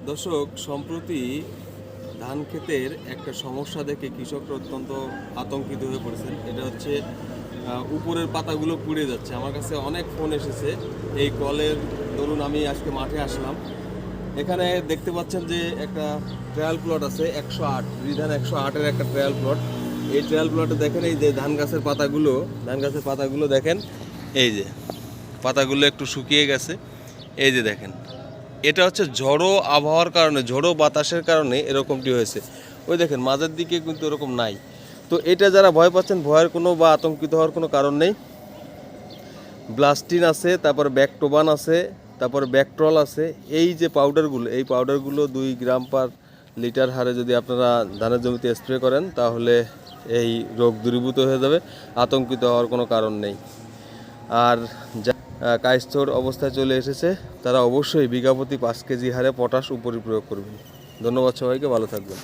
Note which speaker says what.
Speaker 1: দর্শক, সম্প্রতি ধান ক্ষেতের একটা সমস্যা দেখে কৃষকরা অত্যন্ত আতঙ্কিত হয়ে পড়েছেন। এটা হচ্ছে উপরের পাতাগুলো পুড়ে যাচ্ছে। আমার কাছে অনেক ফোন এসেছে এই কলের দরুন। আমি আজকে মাঠে আসলাম, এখানে দেখতে পাচ্ছেন যে একটা ট্রায়াল প্লট আছে 108 বিধান 108-এর একটা ট্রায়াল প্লট। এই ট্রায়াল প্লটে দেখেন এই যে ধান গাছের পাতাগুলো দেখেন, এই যে পাতাগুলো একটু শুকিয়ে গেছে। এই যে দেখেন, এটা হচ্ছে ঝড়ো আবহাওয়ার কারণে, ঝড়ো বাতাসের কারণে এরকমটি হয়েছে। ওই দেখেন মাঝের দিকে কিন্তু এরকম নাই। তো এটা যারা ভয় পাচ্ছেন, ভয়ের কোনো বা আতঙ্কিত হওয়ার কোনো কারণ নেই। ব্লাস্টিন আছে, তারপর ব্যাকটোবান আছে, তারপর ব্যাকট্রল আছে। এই যে পাউডারগুলো, এই পাউডারগুলো 2 গ্রাম পার লিটার হারে যদি আপনারা ধানের জমিতে স্প্রে করেন, তাহলে এই রোগ দূরীভূত হয়ে যাবে। আতঙ্কিত হওয়ার কোনো কারণ নেই। আর কায়স্থর অবস্থায় চলে এসেছে, তারা অবশ্যই বিঘা প্রতি 5 কেজি হারে পটাশ উপরি প্রয়োগ করবেন। ধন্যবাদ সবাইকে, ভালো থাকবেন।